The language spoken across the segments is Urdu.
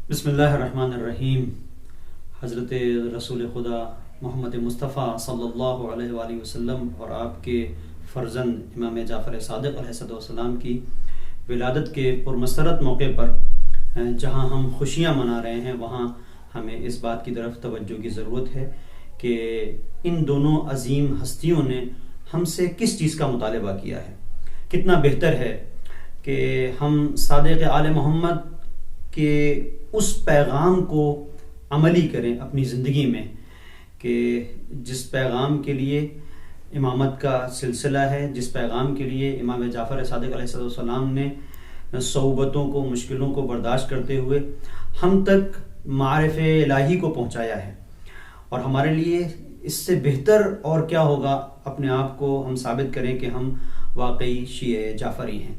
بسم اللہ الرحمن الرحیم۔ حضرت رسول خدا محمد مصطفیٰ صلی اللہ علیہ وآلہ وسلم اور آپ کے فرزند امام جعفر صادق علیہ السلام کی ولادت کے پرمسرت موقع پر جہاں ہم خوشیاں منا رہے ہیں، وہاں ہمیں اس بات کی طرف توجہ کی ضرورت ہے کہ ان دونوں عظیم ہستیوں نے ہم سے کس چیز کا مطالبہ کیا ہے۔ کتنا بہتر ہے کہ ہم صادق آل محمد کہ اس پیغام کو عملی کریں اپنی زندگی میں، کہ جس پیغام کے لیے امامت کا سلسلہ ہے، جس پیغام کے لیے امام جعفر صادق علیہ السلام نے صعوبتوں کو، مشکلوں کو برداشت کرتے ہوئے ہم تک معارف الہی کو پہنچایا ہے۔ اور ہمارے لیے اس سے بہتر اور کیا ہوگا اپنے آپ کو ہم ثابت کریں کہ ہم واقعی شیعہ جعفری ہیں۔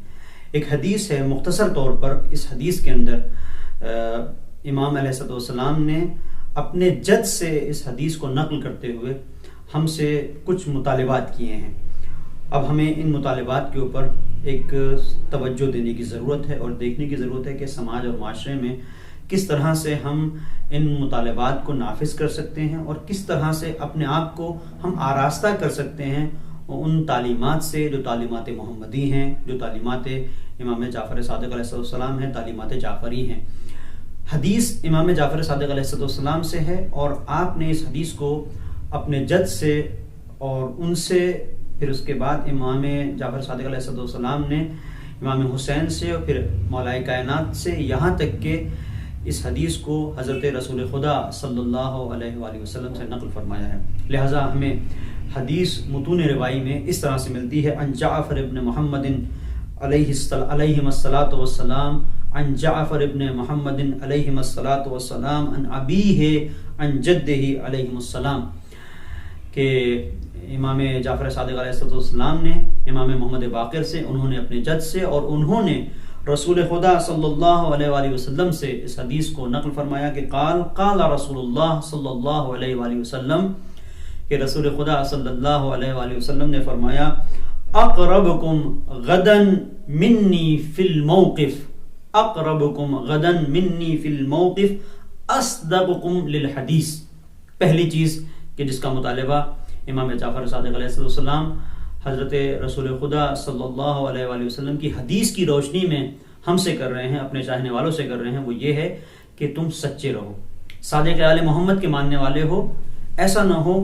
ایک حدیث ہے، مختصر طور پر اس حدیث کے اندر امام علیہ السلام نے اپنے جد سے اس حدیث کو نقل کرتے ہوئے ہم سے کچھ مطالبات کیے ہیں۔ اب ہمیں ان مطالبات کے اوپر ایک توجہ دینے کی ضرورت ہے اور دیکھنے کی ضرورت ہے کہ سماج اور معاشرے میں کس طرح سے ہم ان مطالبات کو نافذ کر سکتے ہیں اور کس طرح سے اپنے آپ کو ہم آراستہ کر سکتے ہیں ان تعلیمات سے جو تعلیمات محمدی ہیں، جو تعلیمات امام جعفر صادق علیہ السلام ہیں، تعلیمات جعفری ہیں۔ حدیث امام جعفر صادق علیہ السلام سے ہے اور آپ نے اس حدیث کو اپنے جد سے اور ان سے، پھر اس کے بعد امام جعفر صادق علیہ السلام نے امام حسین سے اور پھر مولا کائنات سے، یہاں تک کہ اس حدیث کو حضرت رسول خدا صلی اللہ علیہ وآلہ وسلم سے نقل فرمایا ہے۔ لہٰذا ہمیں حدیث متون روائی میں اس طرح سے ملتی ہے: ان جعفر ابن محمد علیہ الصلاۃ والسلام، عن جعفر ابن محمد علیہ الصلاۃ والسلام، عن ابیہ عن جدہ علیہ السلام، کہ امام جعفر صادق علیہ السلام نے امام محمد باقر سے، انہوں نے اپنے جد سے، اور انہوں نے رسول خدا صلی اللہ علیہ وآلہ وسلم سے اس حدیث کو نقل فرمایا کہ قال رسول اللہ صلی اللہ علیہ وآلہ وسلم، کہ رسول خدا صلی اللہ علیہ وآلہ وسلم نے فرمایا: اقربکم غدا منی فی الموقف، اقربکم غدا منی فی الموقف اصدقکم للحدیث۔ پہلی چیز کہ جس کا مطالبہ امام جعفر صادق علیہ السلام حضرت رسول خدا صلی اللہ علیہ وآلہ وسلم کی حدیث کی روشنی میں ہم سے کر رہے ہیں، اپنے چاہنے والوں سے کر رہے ہیں، وہ یہ ہے کہ تم سچے رہو، صادق آل محمد کے ماننے والے ہو۔ ایسا نہ ہو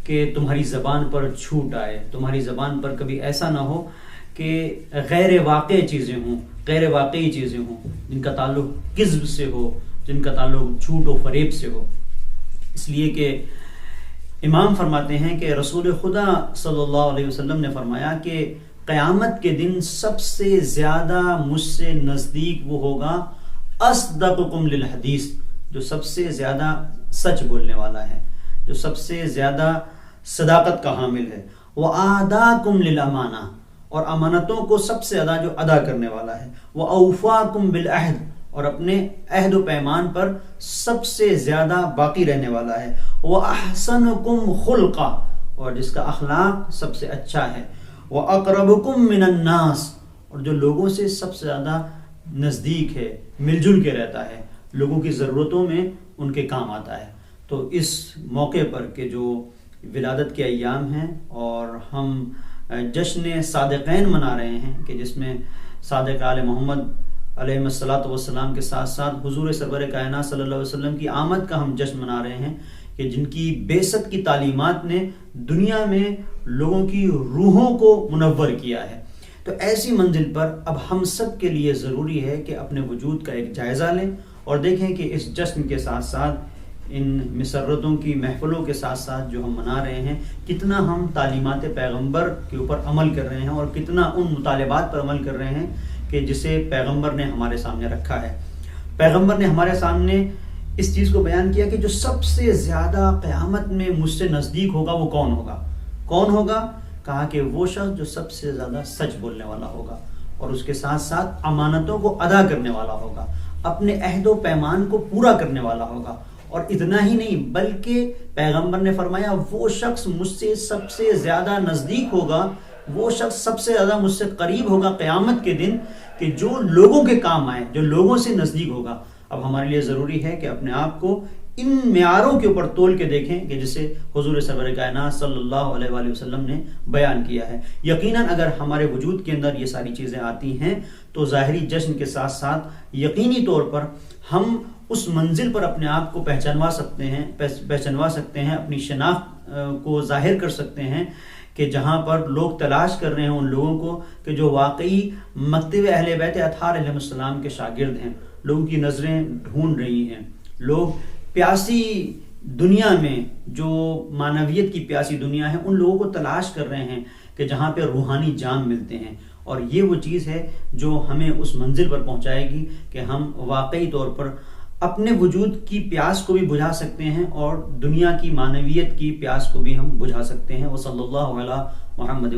کہ تمہاری زبان پر جھوٹ آئے، تمہاری زبان پر کبھی ایسا نہ ہو کہ غیر واقع چیزیں ہوں، غیر واقعی چیزیں ہوں، جن کا تعلق کذب سے ہو، جن کا تعلق جھوٹ و فریب سے ہو۔ اس لیے کہ امام فرماتے ہیں کہ رسول خدا صلی اللہ علیہ وسلم نے فرمایا کہ قیامت کے دن سب سے زیادہ مجھ سے نزدیک وہ ہوگا اصدقکم للحدیث، جو سب سے زیادہ سچ بولنے والا ہے، جو سب سے زیادہ صداقت کا حامل ہے، وَآدَاكُمْ لِلْأَمَانَةِ، اور امانتوں کو سب سے زیادہ جو ادا کرنے والا ہے، وَأَوْفَاكُمْ بِالْعَهْدِ، اور اپنے عہد و پیمان پر سب سے زیادہ باقی رہنے والا ہے، وَأَحْسَنُكُمْ خُلْقًا، اور جس کا اخلاق سب سے اچھا ہے، وَأَقْرَبُكُمْ مِنَ النَّاسِ، اور جو لوگوں سے سب سے زیادہ نزدیک ہے، مل جل کے رہتا ہے، لوگوں کی ضرورتوں میں ان کے کام آتا ہے۔ تو اس موقع پر کہ جو ولادت کے ایام ہیں اور ہم جشن صادقین منا رہے ہیں، کہ جس میں صادق آل محمد علیہ الصلاۃ والسلام کے ساتھ ساتھ حضور سرور کائنات صلی اللہ علیہ وسلم کی آمد کا ہم جشن منا رہے ہیں، کہ جن کی بعثت کی تعلیمات نے دنیا میں لوگوں کی روحوں کو منور کیا ہے۔ تو ایسی منزل پر اب ہم سب کے لیے ضروری ہے کہ اپنے وجود کا ایک جائزہ لیں اور دیکھیں کہ اس جشن کے ساتھ ساتھ، ان مسرتوں کی محفلوں کے ساتھ ساتھ جو ہم منا رہے ہیں، کتنا ہم تعلیمات پیغمبر کے اوپر عمل کر رہے ہیں اور کتنا ان مطالبات پر عمل کر رہے ہیں کہ جسے پیغمبر نے ہمارے سامنے رکھا ہے۔ پیغمبر نے ہمارے سامنے اس چیز کو بیان کیا کہ جو سب سے زیادہ قیامت میں مجھ سے نزدیک ہوگا وہ کون ہوگا؟ کون ہوگا؟ کہا کہ وہ شخص جو سب سے زیادہ سچ بولنے والا ہوگا اور اس کے ساتھ ساتھ امانتوں کو ادا کرنے والا ہوگا، اپنے عہد و پیمان کو پورا کرنے والا ہوگا۔ اور اتنا ہی نہیں بلکہ پیغمبر نے فرمایا وہ شخص مجھ سے سب سے زیادہ نزدیک ہوگا، وہ شخص سب سے زیادہ مجھ سے قریب ہوگا قیامت کے دن، کہ جو لوگوں کے کام آئے، جو لوگوں سے نزدیک ہوگا۔ اب ہمارے لیے ضروری ہے کہ اپنے آپ کو ان معیاروں کے اوپر تول کے دیکھیں کہ جسے حضور سرور کائنات صلی اللہ علیہ وآلہ وسلم نے بیان کیا ہے. یقیناً اگر ہمارے وجود کے اندر یہ ساری چیزیں آتی ہیں تو ظاہری جشن کے ساتھ ساتھ یقینی طور پر ہم اس منزل پر اپنے آپ کو پہچانوا سکتے ہیں، اپنی شناخت کو ظاہر کر سکتے ہیں کہ جہاں پر لوگ تلاش کر رہے ہیں ان لوگوں کو کہ جو واقعی مکتب اہل بیت اطہار علیہ السلام کے شاگرد ہیں. لوگوں کی نظریں ڈھونڈ رہی ہیں، لوگ پیاسی دنیا میں جو معنویت کی پیاسی دنیا ہے ان لوگوں کو تلاش کر رہے ہیں کہ جہاں پہ روحانی جام ملتے ہیں. اور یہ وہ چیز ہے جو ہمیں اس منزل پر پہنچائے گی کہ ہم واقعی طور پر اپنے وجود کی پیاس کو بھی بجھا سکتے ہیں اور دنیا کی معنویت کی پیاس کو بھی ہم بجھا سکتے ہیں. وصلی اللہ علی محمد